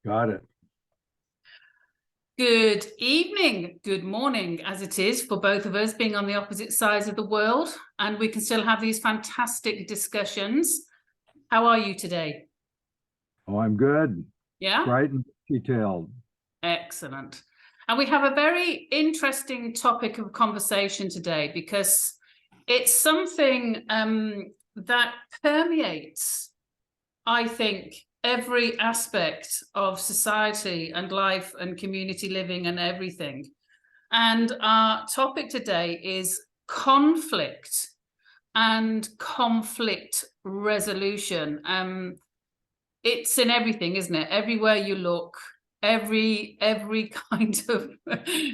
Got it. Good evening, good morning, as it is for both of us being on the opposite sides of the world, and we can still have these fantastic discussions. How are you today? Oh, I'm good. Yeah? Bright and detailed. Excellent. And we have a very interesting topic of conversation today because it's something that permeates, I think, every aspect of society and life and community living and everything. And our topic today is conflict and conflict resolution. It's in everything, isn't it? Everywhere you look, every kind of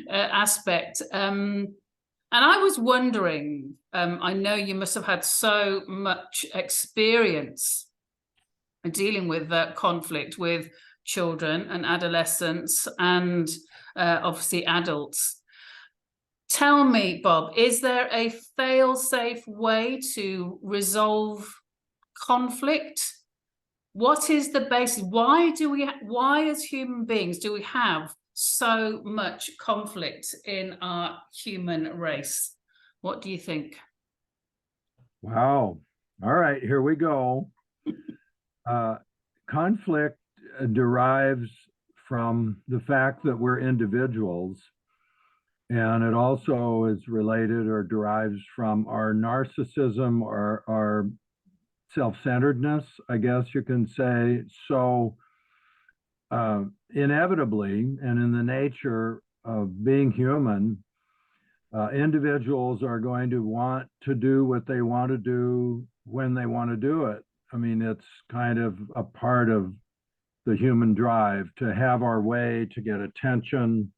aspect. And I was wondering, I know you must have had so much experience dealing with conflict with children and adolescents and obviously adults. Tell me, Bob, is there a fail-safe way to resolve conflict? What is the basis? Why as human beings do we have so much conflict in our human race? What do you think? Wow. All right, here we go. Conflict derives from the fact that we're individuals, and it also is related or derives from our narcissism or our self-centeredness, I guess you can say. So inevitably, and in the nature of being human, individuals are going to want to do what they want to do when they want to do it. I mean, it's kind of a part of the human drive to have our way, to get attention,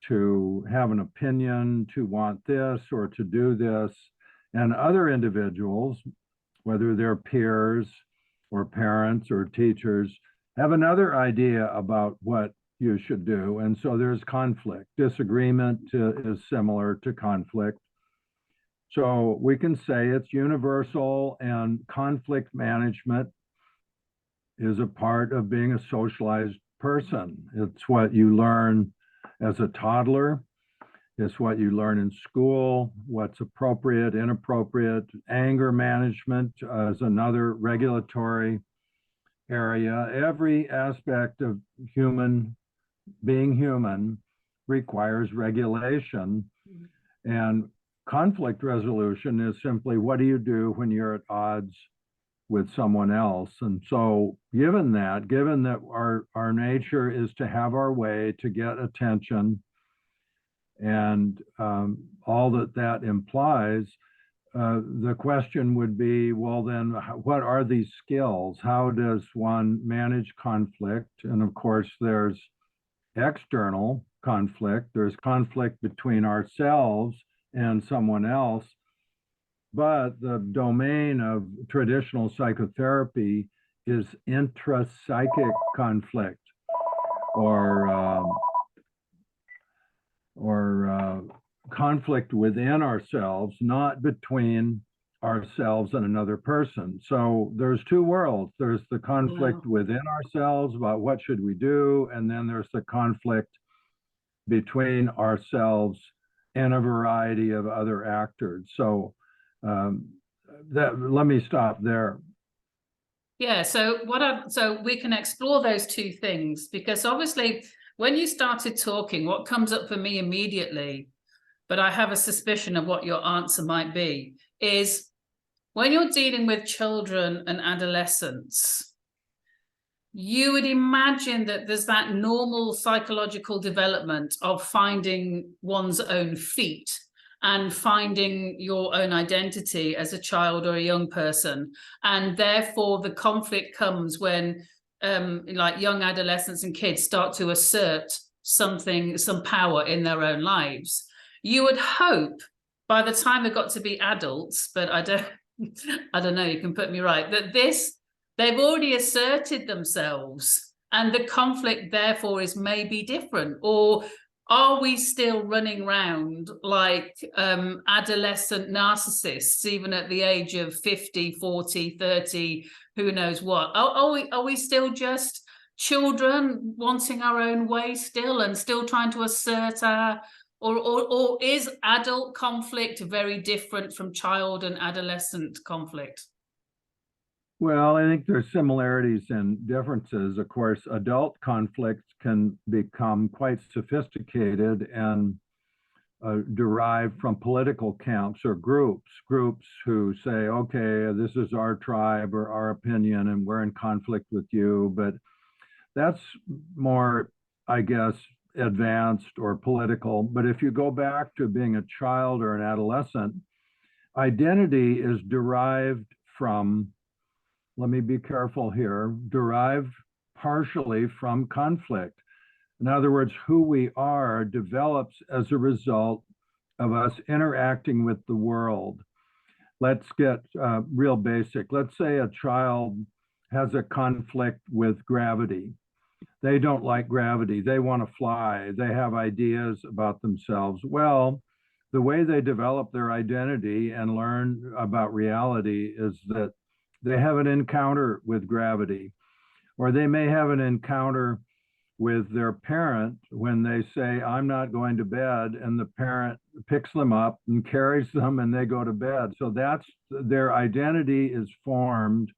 to have an opinion, to want this or to do this. And other individuals, whether they're peers or parents or teachers, have another idea about what you should do. And so there's conflict. Disagreement is similar to conflict. So we can say it's universal, and conflict management is a part of being a socialized person. It's what you learn as a toddler. It's what you learn in school, what's appropriate, inappropriate. Anger management is another regulatory area. Every aspect of being human requires regulation. And conflict resolution is simply, what do you do when you're at odds with someone else? And so given that our nature is to have our way, to get attention, and all that implies, the question would be, well, then what are these skills? How does one manage conflict? And of course, there's external conflict. There's conflict between ourselves and someone else. But the domain of traditional psychotherapy is intrapsychic conflict, or conflict within ourselves, not between ourselves and another person. So there's two worlds. There's the conflict within ourselves about what should we do, and then there's the conflict between ourselves and a variety of other actors. So let me stop there. Yeah, so we can explore those two things, because obviously when you started talking, what comes up for me immediately, but I have a suspicion of what your answer might be, is when you're dealing with children and adolescents, you would imagine that there's that normal psychological development of finding one's own feet and finding your own identity as a child or a young person. And therefore the conflict comes when like young adolescents and kids start to assert some power in their own lives. You would hope by the time they got to be adults, but I don't know, you can put me right, that they've already asserted themselves, and the conflict therefore is maybe different. Or are we still running around like adolescent narcissists, even at the age of 50, 40, 30, who knows what? Are we still just children wanting our own way still and still trying to assert our, or is adult conflict very different from child and adolescent conflict? Well, I think there's similarities and differences. Of course, adult conflicts can become quite sophisticated and derived from political camps or groups who say, okay, this is our tribe or our opinion, and we're in conflict with you. But that's more, I guess, advanced or political. But if you go back to being a child or an adolescent, identity is derived from, let me be careful here, derived partially from conflict. In other words, who we are develops as a result of us interacting with the world. Let's get real basic. Let's say a child has a conflict with gravity. They don't like gravity. They want to fly. They have ideas about themselves. Well, the way they develop their identity and learn about reality is that they have an encounter with gravity, or they may have an encounter with their parent when they say, I'm not going to bed, and the parent picks them up and carries them and they go to bed. So that's their identity is formed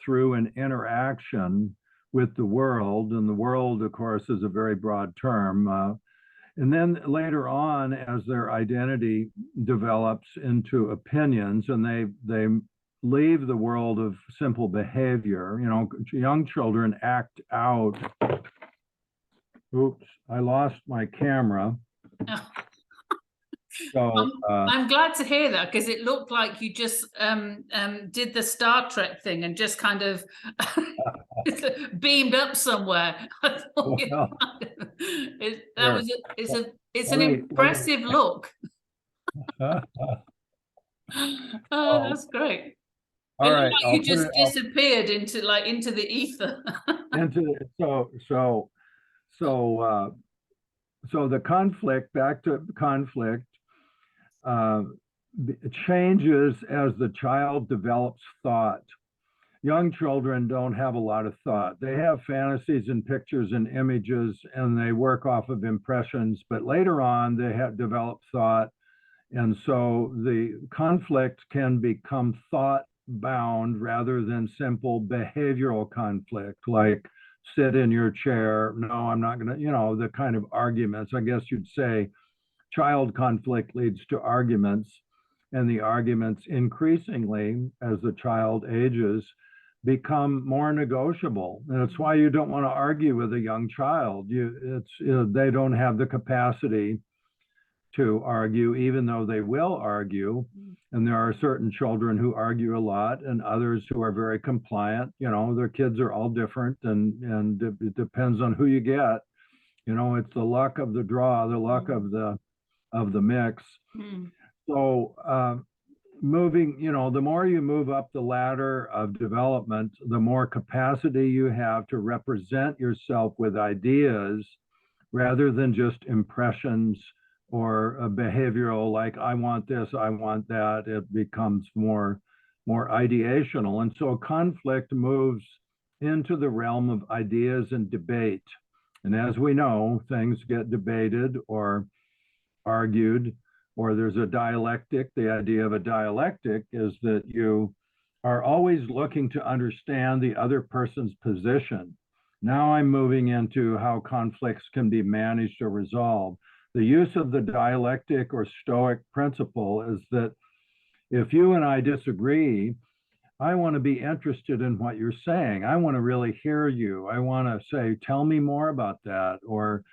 through an interaction with the world. And the world, of course, is a very broad term. And then later on, as their identity develops into opinions and they leave the world of simple behavior, you know, young children act out. Oops, I lost my camera. So I'm glad to hear that, because it looked like you just did the Star Trek thing and just kind of beamed up somewhere. I thought it's an impressive look. Oh, that's great. All right, like you just disappeared into the ether. So the conflict, back to conflict, changes as the child develops thought. Young children don't have a lot of thought. They have fantasies and pictures and images, and they work off of impressions, but later on they have developed thought. And so the conflict can become thought bound rather than simple behavioral conflict, like sit in your chair. No, I'm not going to, you know, the kind of arguments. I guess you'd say child conflict leads to arguments, and the arguments increasingly, as the child ages, become more negotiable. And it's why you don't want to argue with a young child. They don't have the capacity to argue, even though they will argue. And there are certain children who argue a lot and others who are very compliant. You know, their kids are all different, and it depends on who you get. You know, it's the luck of the draw, the luck of the mix. So moving, you know, the more you move up the ladder of development, the more capacity you have to represent yourself with ideas rather than just impressions or a behavioral, like I want this, I want that. It becomes more ideational. And so conflict moves into the realm of ideas and debate. And as we know, things get debated or argued, or there's a dialectic. The idea of a dialectic is that you are always looking to understand the other person's position. Now I'm moving into how conflicts can be managed or resolved. The use of the dialectic or Stoic principle is that if you and I disagree, I want to be interested in what you're saying. I want to really hear you. I want to say, tell me more about that. Or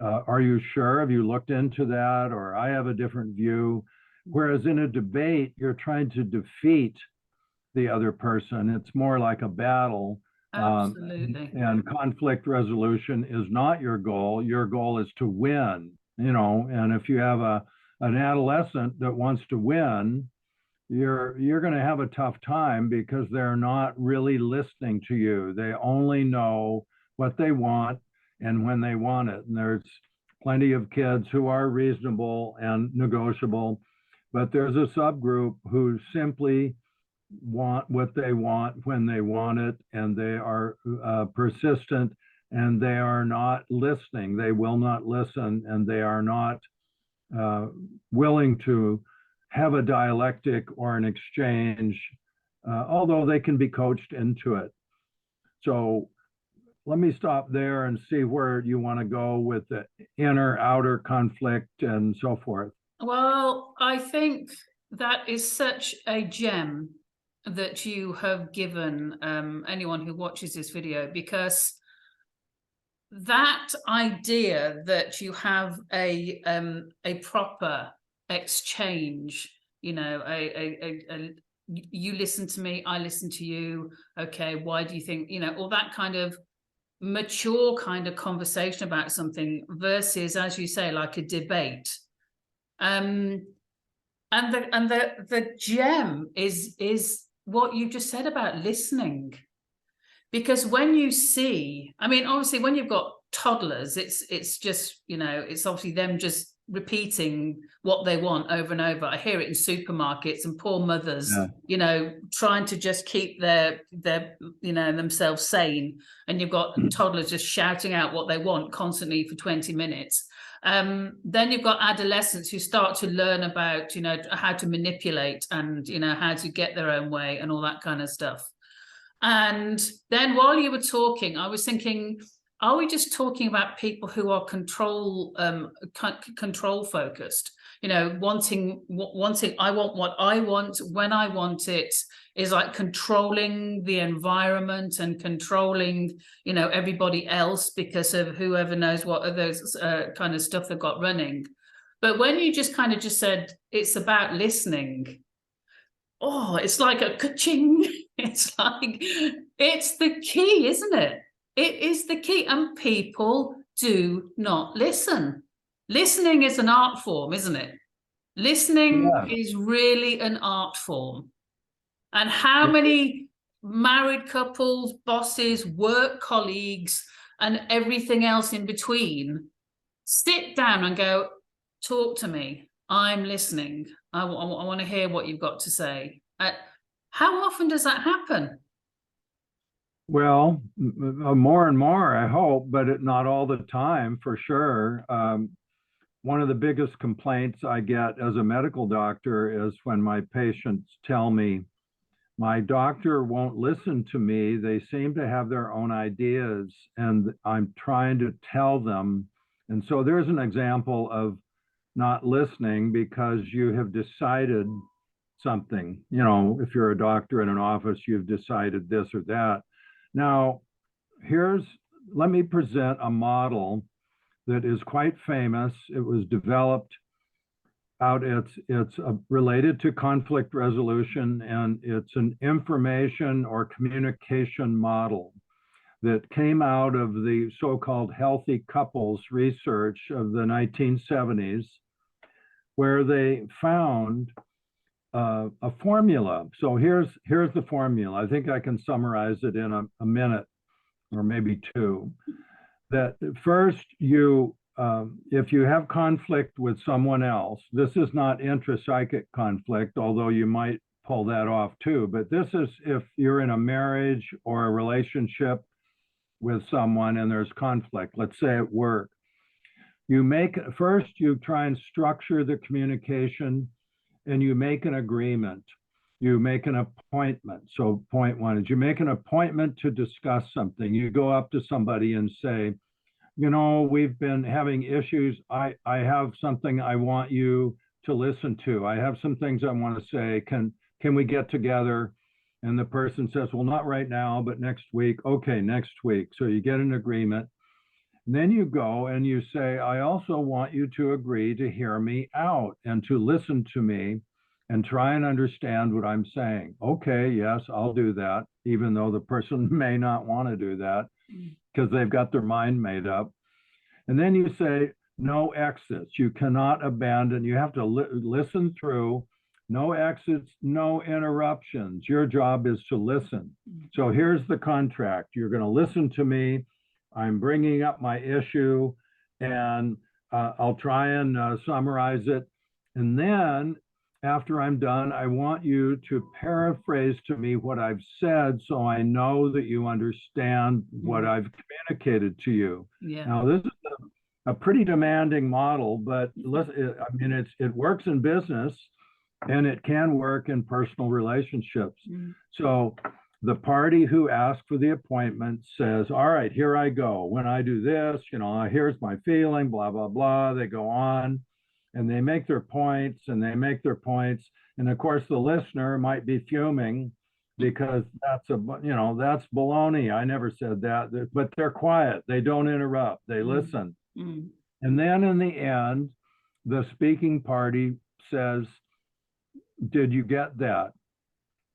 are you sure? Have you looked into that? Or I have a different view. Whereas in a debate, you're trying to defeat the other person. It's more like a battle. Absolutely. And conflict resolution is not your goal. Your goal is to win, you know. And if you have an adolescent that wants to win, you're going to have a tough time because they're not really listening to you. They only know what they want and when they want it. And there's plenty of kids who are reasonable and negotiable, but there's a subgroup who simply want what they want when they want it, and they are persistent, and they are not listening. They will not listen, and they are not willing to have a dialectic or an exchange, although they can be coached into it. So let me stop there and see where you want to go with the inner outer conflict and so forth. Well, I think that is such a gem that you have given anyone who watches this video, because that idea that you have a proper exchange, you know, you listen to me, I listen to you. Okay, why do you think, you know, all that kind of mature kind of conversation about something versus, as you say, like a debate. And the gem is what you just said about listening. Because when you see, I mean, obviously when you've got toddlers, it's just, you know, it's obviously them just repeating what they want over and over. I hear it in supermarkets, and poor mothers, you know, trying to just keep their you know, themselves sane, and you've got toddlers just shouting out what they want constantly for 20 minutes. Then you've got adolescents who start to learn about, you know, how to manipulate and, you know, how to get their own way and all that kind of stuff. And then while you were talking, I was thinking, are we just talking about people who are control focused? You know, wanting, I want what I want when I want it, is like controlling the environment and controlling, you know, everybody else because of whoever knows what of those kind of stuff they've got running. But when you just kind of just said it's about listening, oh, it's like a ka-ching. It's like, it's the key, isn't it? It is the key. And people do not listen. Listening is an art form, isn't it? Listening is really an art form. And how many married couples, bosses, work colleagues, and everything else in between sit down and go, talk to me. I'm listening. I want to hear what you've got to say. How often does that happen? Well, more and more, I hope, but not all the time, for sure. One of the biggest complaints I get as a medical doctor is when my patients tell me, my doctor won't listen to me. They seem to have their own ideas, and I'm trying to tell them. And so there's an example of not listening because you have decided something. You know, if you're a doctor in an office, you've decided this or that. Now, let me present a model that is quite famous. It was developed out, it's related to conflict resolution, and it's an information or communication model that came out of the so-called healthy couples research of the 1970s, where they found a formula. So here's the formula. I think I can summarize it in a minute or maybe two. That first, if you have conflict with someone else, this is not intrapsychic conflict, although you might pull that off too, but this is if you're in a marriage or a relationship with someone and there's conflict, let's say at work. First, you try and structure the communication, and you make an agreement. You make an appointment. So point one is you make an appointment to discuss something. You go up to somebody and say, you know, we've been having issues. I have something I want you to listen to. I have some things I want to say. Can we get together? And the person says, well, not right now, but next week. Okay, next week. So you get an agreement. And then you go and you say, I also want you to agree to hear me out and to listen to me and try and understand what I'm saying. Okay, yes, I'll do that, even though the person may not want to do that because they've got their mind made up. And then you say, no exits. You cannot abandon. You have to listen through. No exits, no interruptions. Your job is to listen. So here's the contract. You're going to listen to me. I'm bringing up my issue, and I'll try and summarize it. And then after I'm done, I want you to paraphrase to me what I've said so I know that you understand what I've communicated to you. Yeah. Now, this is a pretty demanding model, but I mean, it works in business and it can work in personal relationships. So the party who asked for the appointment says, all right, here I go. When I do this, you know, here's my feeling, blah, blah, blah. They go on and they make their points and they make their points. And of course, the listener might be fuming because that's that's baloney. I never said that, but they're quiet. They don't interrupt. They listen. And then in the end, the speaking party says, did you get that?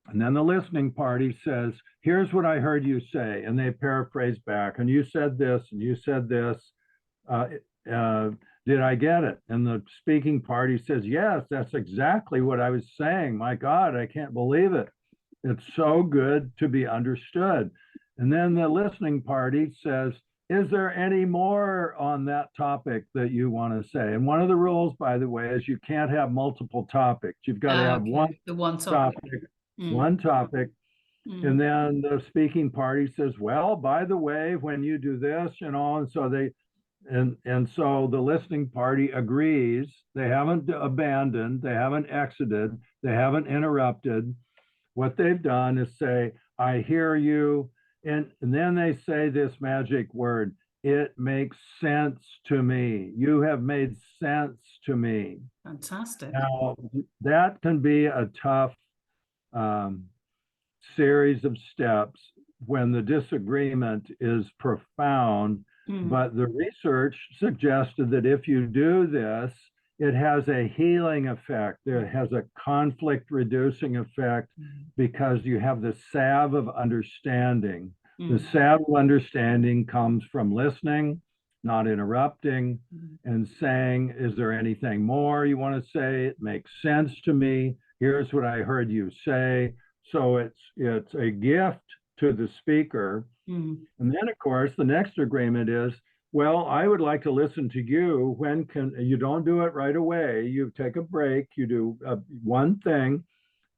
And then the listening party says, here's what I heard you say. And they paraphrase back. And you said this, and you said this. Did I get it? And the speaking party says, yes, that's exactly what I was saying. My God, I can't believe it. It's so good to be understood. And then the listening party says, is there any more on that topic that you want to say? And one of the rules, by the way, is you can't have multiple topics. You've got to have one topic. One topic. And then the speaking party says, well, by the way, when you do this, you know, and so so the listening party agrees. They haven't abandoned, they haven't exited, they haven't interrupted. What they've done is say, I hear you. And then they say this magic word, it makes sense to me. You have made sense to me. Fantastic. Now, that can be a tough series of steps when the disagreement is profound. But the research suggested that if you do this, it has a healing effect. It has a conflict reducing effect because you have the salve of understanding. The salve of understanding comes from listening, not interrupting, and saying, is there anything more you want to say? It makes sense to me. Here's what I heard you say. So it's a gift to the speaker. And then, of course, the next agreement is, well, I would like to listen to you. When can you don't do it right away? You take a break, you do one thing,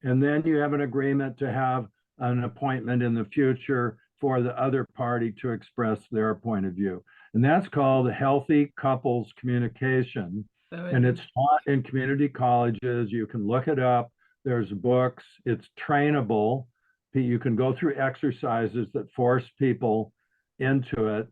and then you have an agreement to have an appointment in the future for the other party to express their point of view. And that's called healthy couples communication. And it's taught in community colleges. You can look it up. There's books. It's trainable. You can go through exercises that force people into it.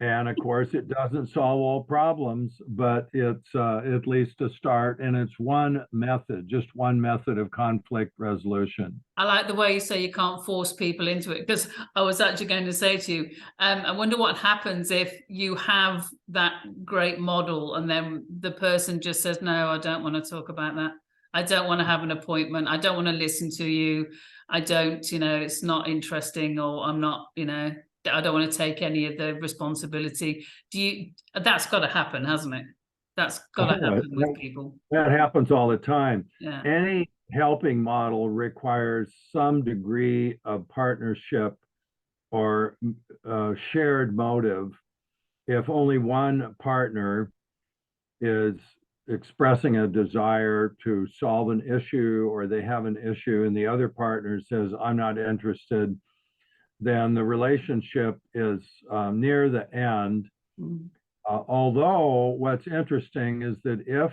And of course, it doesn't solve all problems, but it's at least a start. And it's one method, just one method of conflict resolution. I like the way you say you can't force people into it, because I was actually going to say to you, I wonder what happens if you have that great model and then the person just says, no, I don't want to talk about that. I don't want to have an appointment. I don't want to listen to you. I don't, you know, it's not interesting, or I'm not, you know, I don't want to take any of the responsibility. That's got to happen, hasn't it? That's got to happen with people. That happens all the time. Yeah. Any helping model requires some degree of partnership or shared motive. If only one partner is expressing a desire to solve an issue, or they have an issue and the other partner says, I'm not interested, then the relationship is near the end. Although what's interesting is that if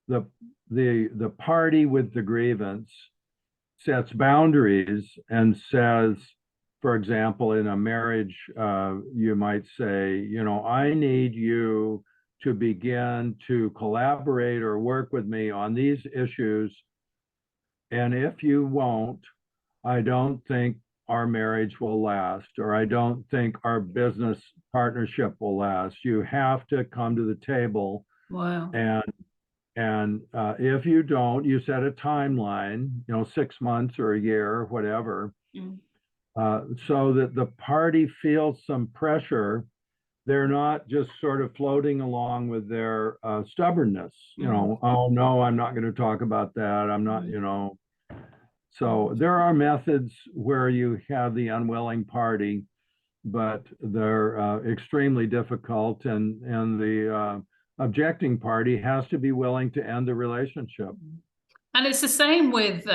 the party with the grievance sets boundaries and says, for example, in a marriage, you might say, you know, I need you to begin to collaborate or work with me on these issues. And if you won't, I don't think our marriage will last, or I don't think our business partnership will last. You have to come to the table. Wow. And if you don't, you set a timeline, you know, 6 months or a year or whatever, so that the party feels some pressure. They're not just sort of floating along with their stubbornness, you know, oh no, I'm not going to talk about that. I'm not, you know. So there are methods where you have the unwilling party, but they're extremely difficult, and the objecting party has to be willing to end the relationship. And it's the same with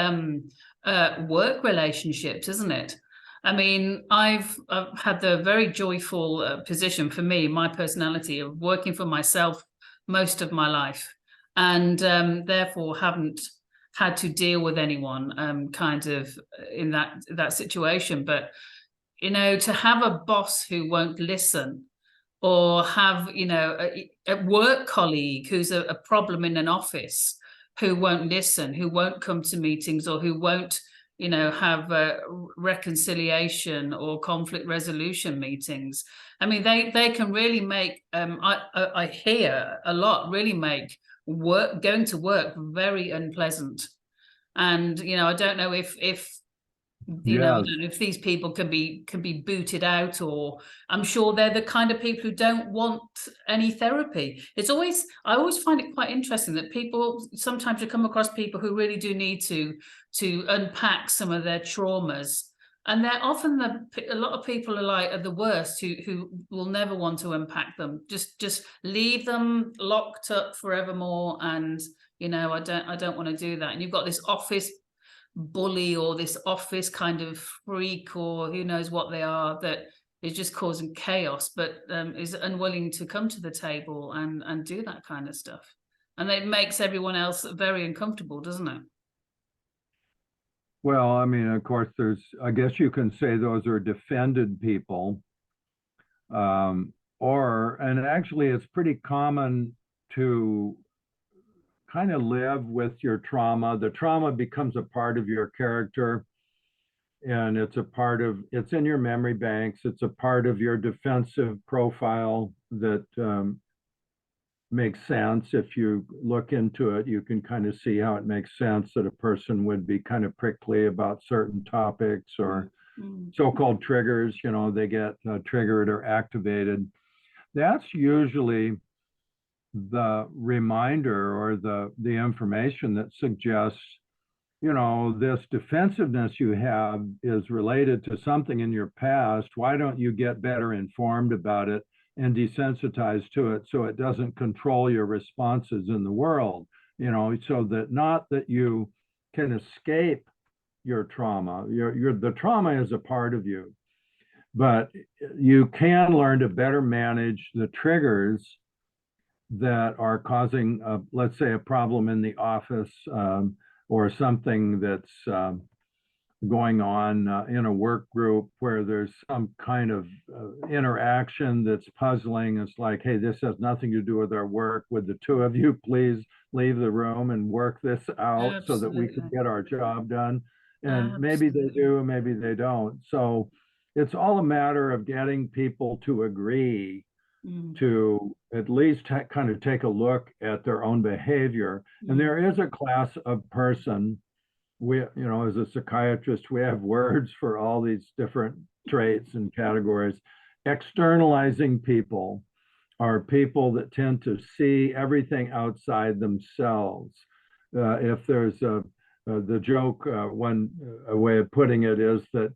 work relationships, isn't it? I mean, I've had the very joyful position for me, my personality, of working for myself most of my life, and therefore haven't had to deal with anyone kind of in that situation. But, you know, to have a boss who won't listen, or have, you know, a work colleague who's a problem in an office, who won't listen, who won't come to meetings, or who won't, you know, have reconciliation or conflict resolution meetings. I mean, they can really make, I hear a lot, really make going to work very unpleasant. And, you know, I don't know if you know, I Yes. don't know if these people can be booted out, or I'm sure they're the kind of people who don't want any therapy. I always find it quite interesting that people, sometimes you come across people who really do need to unpack some of their traumas, and they're often a lot of people are the worst, who will never want to unpack them. Just leave them locked up forevermore. And, you know, I don't want to do that. And you've got this office bully, or this office kind of freak, or who knows what they are, that is just causing chaos, but is unwilling to come to the table and do that kind of stuff. And it makes everyone else very uncomfortable, doesn't it? Well, I mean, of course, I guess you can say those are defended people. And actually, it's pretty common to kind of live with your trauma. The trauma becomes a part of your character, and it's in your memory banks. It's a part of your defensive profile that makes sense. If you look into it, you can kind of see how it makes sense that a person would be kind of prickly about certain topics, or so-called triggers. You know, they get triggered or activated. That's usually the reminder, or the information that suggests, you know, this defensiveness you have is related to something in your past. Why don't you get better informed about it and desensitized to it, so it doesn't control your responses in the world, you know, so that not that you can escape your trauma. The trauma is a part of you, but you can learn to better manage the triggers that are causing, let's say, a problem in the office, or something that's going on in a work group where there's some kind of interaction that's puzzling. It's like, hey, this has nothing to do with our work. Would the two of you please leave the room and work this out so that we can get our job done? And maybe they do, and maybe they don't. So it's all a matter of getting people to agree to at least kind of take a look at their own behavior. And there is a class of person, you know, as a psychiatrist, we have words for all these different traits and categories. Externalizing people are people that tend to see everything outside themselves. If there's the joke, one way of putting it is that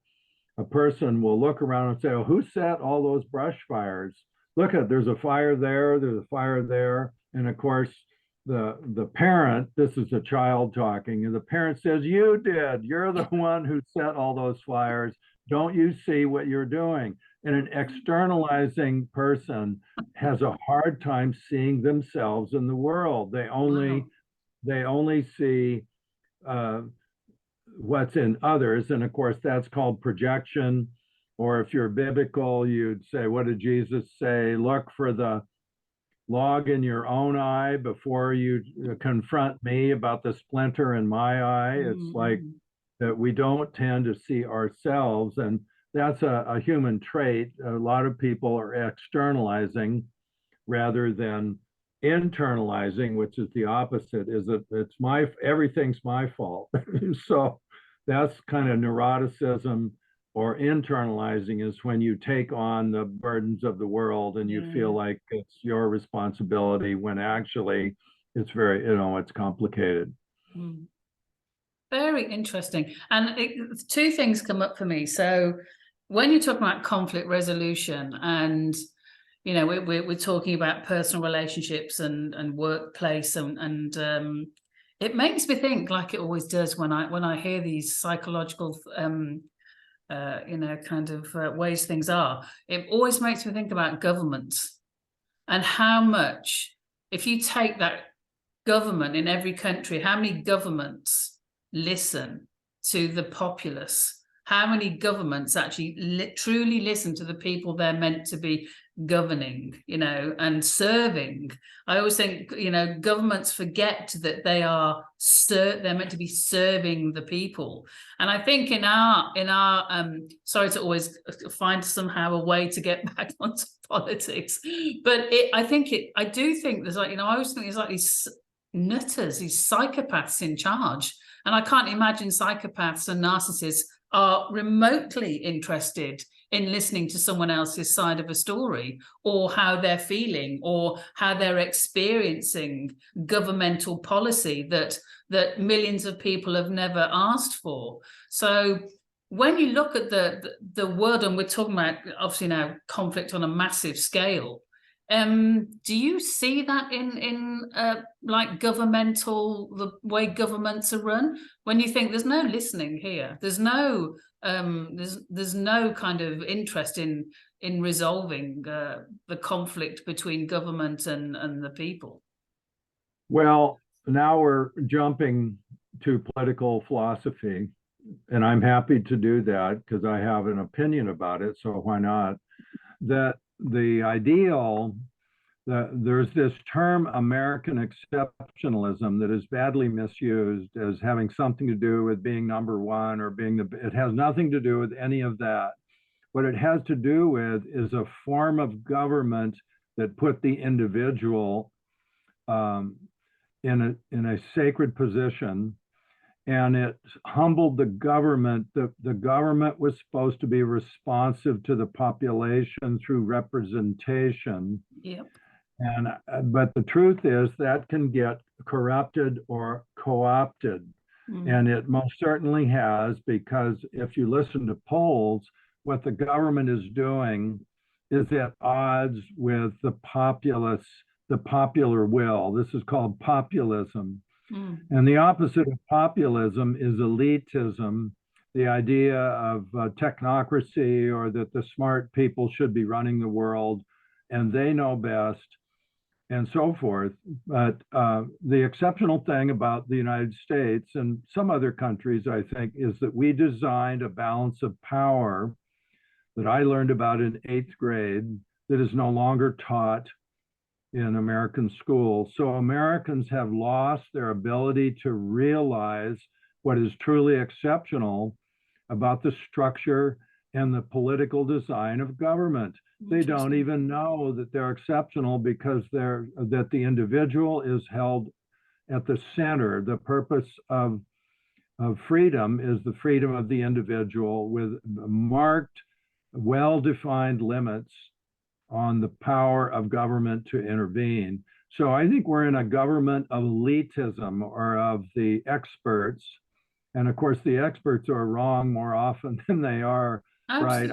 a person will look around and say, oh, who set all those brush fires? Look there's a fire there, there's a fire there. And of course, the parent, this is a child talking, and the parent says, you did, you're the one who set all those fires. Don't you see what you're doing? And an externalizing person has a hard time seeing themselves in the world. They only see what's in others. And of course, that's called projection. Or if you're biblical, you'd say, what did Jesus say? Look for the log in your own eye before you confront me about the splinter in my eye. It's like that we don't tend to see ourselves. And that's a human trait. A lot of people are externalizing rather than internalizing, which is the opposite, is that everything's my fault. So that's kind of neuroticism. Or internalizing is when you take on the burdens of the world and you feel like it's your responsibility, when actually it's very, you know, it's complicated. Very interesting. And two things come up for me. So when you talk about conflict resolution, and, you know, we're talking about personal relationships and workplace, and It makes me think, like it always does when I hear these psychological kind of ways things are. It always makes me think about government and how much, if you take that government in every country, how many governments listen to the populace? How many governments actually truly listen to the people they're meant to be governing, and serving? I always think, governments forget that they're meant to be serving the people. And I think in our sorry to always find somehow a way to get back onto politics, but I do think there's I always think there's these nutters, these psychopaths in charge. And I can't imagine psychopaths and narcissists are remotely interested in listening to someone else's side of a story, or how they're feeling, or how they're experiencing governmental policy that millions of people have never asked for. So when you look at the world, and we're talking about obviously now conflict on a massive scale, do you see that in like the way governments are run, when you think there's no listening here, there's no kind of interest in resolving the conflict between government and the people? Well, now we're jumping to political philosophy, and I'm happy to do that because I have an opinion about it, so why not? That the ideal, there's this term American exceptionalism that is badly misused as having something to do with being number one or being it has nothing to do with any of that. What it has to do with is a form of government that put the individual in a sacred position, and it humbled the government. The government was supposed to be responsive to the population through representation. Yep. But the truth is that can get corrupted or co-opted. And it most certainly has, because if you listen to polls, what the government is doing is at odds with the populace, the popular will. This is called populism. And the opposite of populism is elitism, the idea of technocracy, or that the smart people should be running the world and they know best, and so forth. But the exceptional thing about the United States and some other countries, I think, is that we designed a balance of power that I learned about in 8th grade that is no longer taught in American schools. So Americans have lost their ability to realize what is truly exceptional about the structure and the political design of government. They don't even know that they're exceptional because that the individual is held at the center. The purpose of freedom is the freedom of the individual, with marked, well-defined limits on the power of government to intervene. So I think we're in a government of elitism, or of the experts. And of course, the experts are wrong more often than they are right.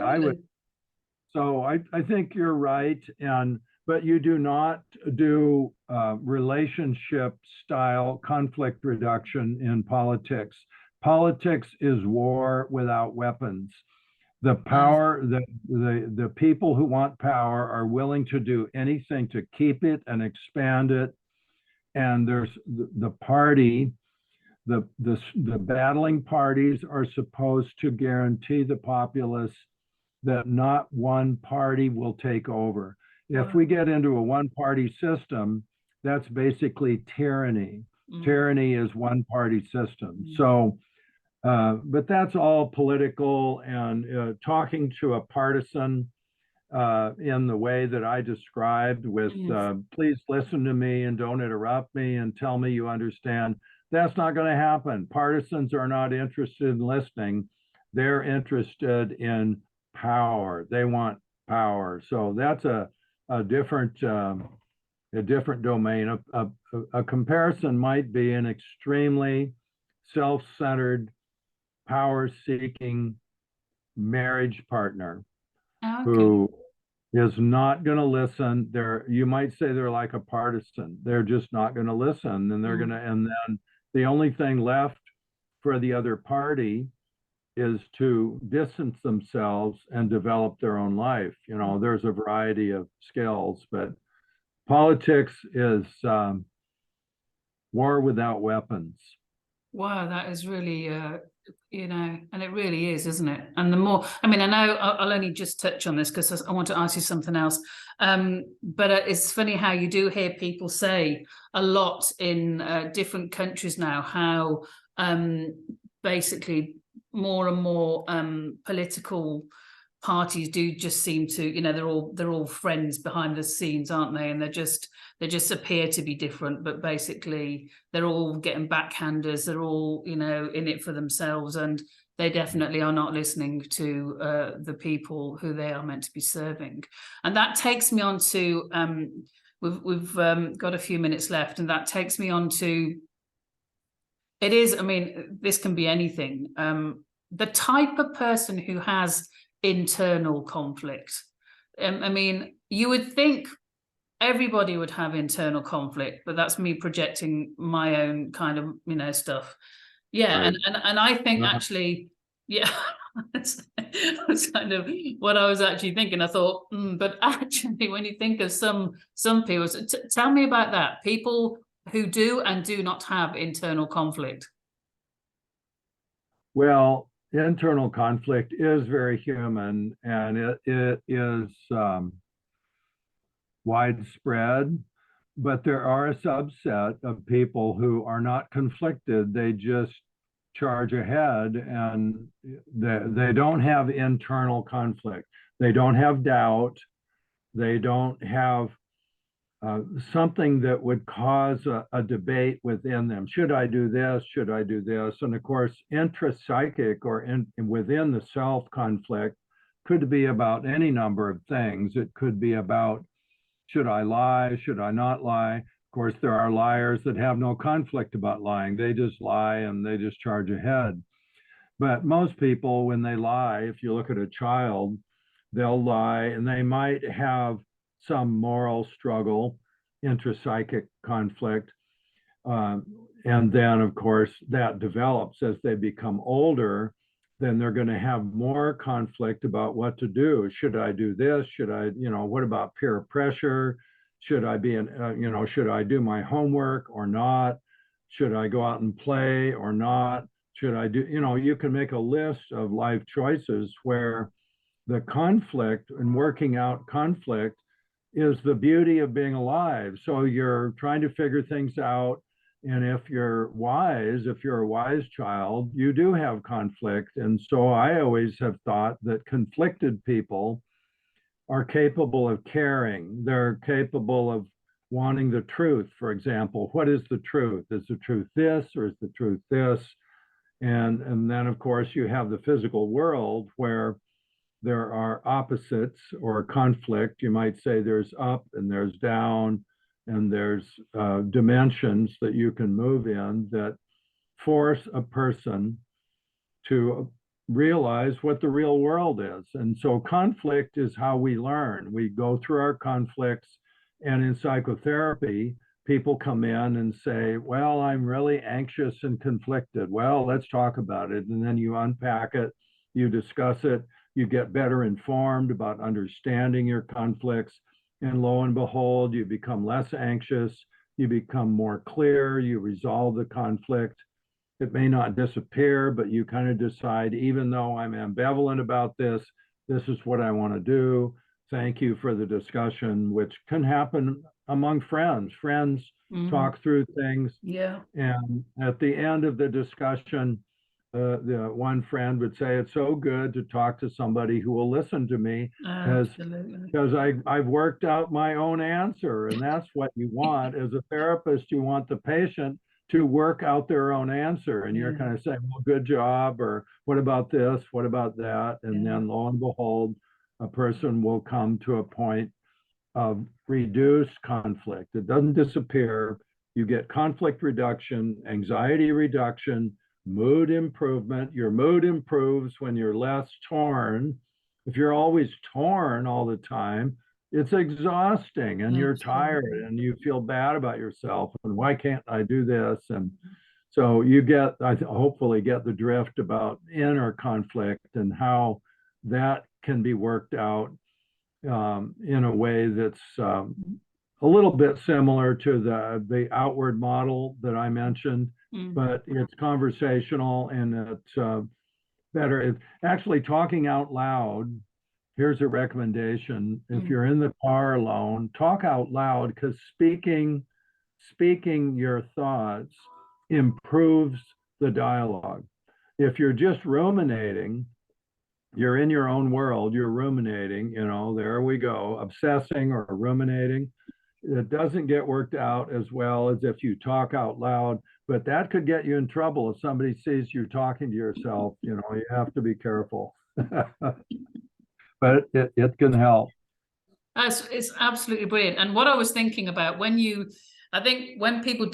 I think you're right. But you do not do relationship style conflict reduction in politics. Politics is war without weapons. The power, the people who want power are willing to do anything to keep it and expand it. And there's the party, the battling parties are supposed to guarantee the populace that not one party will take over. If we get into a one-party system, that's basically tyranny. Tyranny is one-party system. So, but that's all political, and talking to a partisan in the way that I described, with please listen to me and don't interrupt me and tell me you understand, that's not going to happen. Partisans are not interested in listening. They're interested in power. They want power. So that's a different domain. A comparison might be an extremely self-centered, power-seeking marriage partner who is not going to listen. You might say they're like a partisan. They're just not going to listen, and they're going to, and then the only thing left for the other party is to distance themselves and develop their own life. You know, there's a variety of skills, but politics is war without weapons. Wow, that is really, you know, and it really is, isn't it? And the more, I mean, I know I'll only just touch on this because I want to ask you something else. But it's funny how you do hear people say a lot in different countries now, how basically more and more political parties do just seem to, you know, they're all friends behind the scenes, aren't they? And they just appear to be different, but basically they're all getting backhanders. They're all, you know, in it for themselves, and they definitely are not listening to the people who they are meant to be serving. And that takes me on to we've got a few minutes left, and that takes me on to, it is, I mean, this can be anything. The type of person who has internal conflict. I mean, you would think everybody would have internal conflict, but that's me projecting my own kind of, you know, stuff. Yeah, Right. and I think actually, yeah, that's kind of what I was actually thinking. I thought, but actually, when you think of some people, tell me about that. People who do and do not have internal conflict. Well, internal conflict is very human, and it is widespread, but there are a subset of people who are not conflicted. They just charge ahead, and they don't have internal conflict. They don't have doubt. They don't have something that would cause a debate within them. Should I do this? Should I do this? And of course, intrapsychic or within the self conflict could be about any number of things. It could be about, should I lie? Should I not lie? Of course, there are liars that have no conflict about lying. They just lie and they just charge ahead. But most people, when they lie, if you look at a child, they'll lie and they might have some moral struggle, intrapsychic conflict. And then, of course, that develops as they become older. Then they're going to have more conflict about what to do. Should I do this? Should I, you know, what about peer pressure? Should I be should I do my homework or not? Should I go out and play or not? Should I do, you can make a list of life choices where the conflict and working out conflict is the beauty of being alive. So you're trying to figure things out. And if you're a wise child, you do have conflict. And so I always have thought that conflicted people are capable of caring. They're capable of wanting the truth. For example, what is the truth? Is the truth this or is the truth this? And then, of course, you have the physical world where there are opposites or conflict. You might say there's up and there's down, and there's dimensions that you can move in that force a person to realize what the real world is. And so conflict is how we learn. We go through our conflicts, and in psychotherapy, people come in and say, well, I'm really anxious and conflicted. Well, let's talk about it. And then you unpack it, you discuss it, you get better informed about understanding your conflicts. And lo and behold, you become less anxious, you become more clear, you resolve the conflict. It may not disappear, but you kind of decide, even though I'm ambivalent about this, this is what I want to do. Thank you for the discussion, which can happen among friends. Friends talk through things. Yeah. And at the end of the discussion, the one friend would say, it's so good to talk to somebody who will listen to me because I've worked out my own answer. And that's what you want. As a therapist, you want the patient to work out their own answer. And you're kind of saying, well, good job, or what about this? What about that? And then lo and behold, a person will come to a point of reduced conflict. It doesn't disappear. You get conflict reduction, anxiety reduction, mood improvement. Your mood improves when you're less torn. If you're always torn all the time, it's exhausting and you're tired and you feel bad about yourself. And why can't I do this? And So you get, hopefully get the drift about inner conflict and how that can be worked out in a way that's a little bit similar to the outward model that I mentioned, but it's conversational and it's better. It's actually talking out loud. Here's a recommendation. If you're in the car alone, talk out loud, because speaking your thoughts improves the dialogue. If you're just ruminating, you're in your own world, you're ruminating, there we go, obsessing or ruminating. It doesn't get worked out as well as if you talk out loud, but that could get you in trouble if somebody sees you talking to yourself. You have to be careful. But it can help. It's absolutely brilliant. And what I was thinking about, I think when people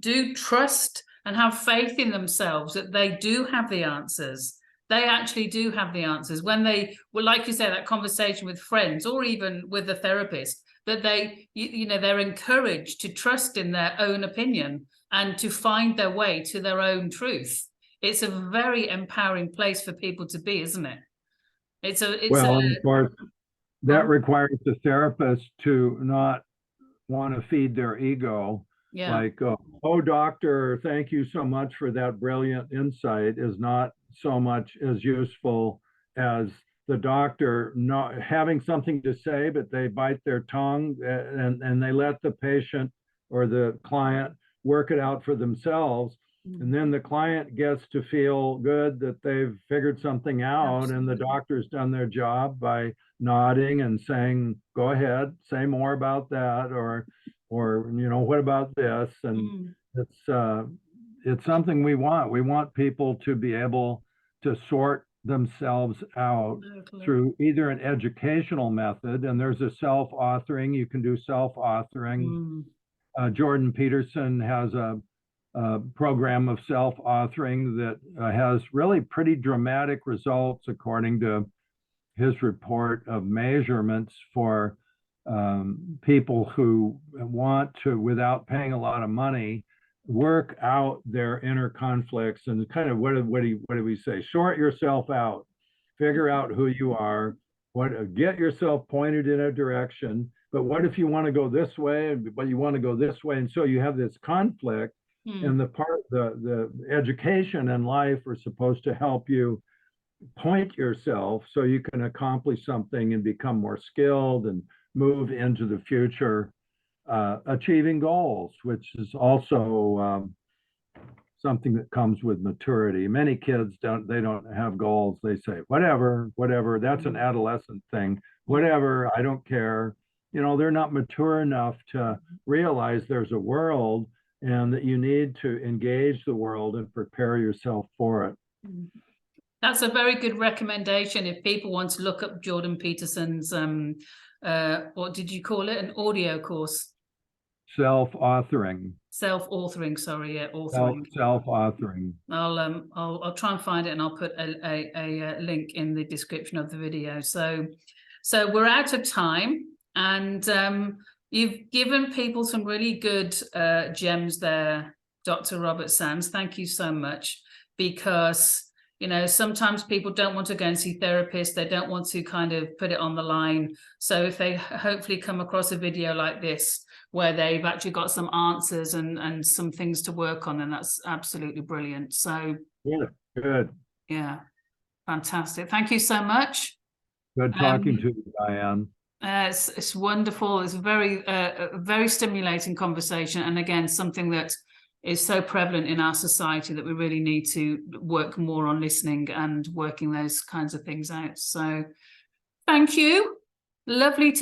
do trust and have faith in themselves that they do have the answers, they actually do have the answers. When they, well, like you say, that conversation with friends or even with a therapist, that they're encouraged to trust in their own opinion and to find their way to their own truth. It's a very empowering place for people to be, isn't it? Of course, that requires the therapist to not want to feed their ego. Yeah. Like, oh, doctor, thank you so much for that brilliant insight, is not so much as useful as the doctor not having something to say, but they bite their tongue and they let the patient or the client work it out for themselves. And then the client gets to feel good that they've figured something out. Absolutely. And the doctor's done their job by nodding and saying, go ahead, say more about that, or what about this? And it's something we want. We want people to be able to sort themselves out through either an educational method, and there's a self-authoring. You can do self-authoring. Jordan Peterson has a program of self-authoring that has really pretty dramatic results according to his report of measurements for people who want to, without paying a lot of money, work out their inner conflicts. And kind of what do we say? Sort yourself out, figure out who you are, get yourself pointed in a direction. But what if you want to go this way, but you want to go this way? And so you have this conflict. And the education and life are supposed to help you point yourself so you can accomplish something and become more skilled and move into the future, achieving goals, which is also something that comes with maturity. Many kids don't have goals. They say, whatever, that's an adolescent thing. Whatever, I don't care. They're not mature enough to realize there's a world and that you need to engage the world and prepare yourself for it. That's a very good recommendation if people want to look up Jordan Peterson's, what did you call it? An audio course? Self-authoring. Self-authoring, sorry, yeah, authoring. Self-authoring. I'll try and find it, and I'll put a link in the description of the video. So we're out of time, and you've given people some really good gems there, Dr. Robert Sands. Thank you so much, because sometimes people don't want to go and see therapists. They don't want to kind of put it on the line. So if they hopefully come across a video like this where they've actually got some answers and some things to work on, then that's absolutely brilliant. So good. Yeah, fantastic. Thank you so much. Good talking to you, Diane. It's wonderful. It's a very stimulating conversation, and again, something that is so prevalent in our society that we really need to work more on listening and working those kinds of things out. So thank you. Lovely to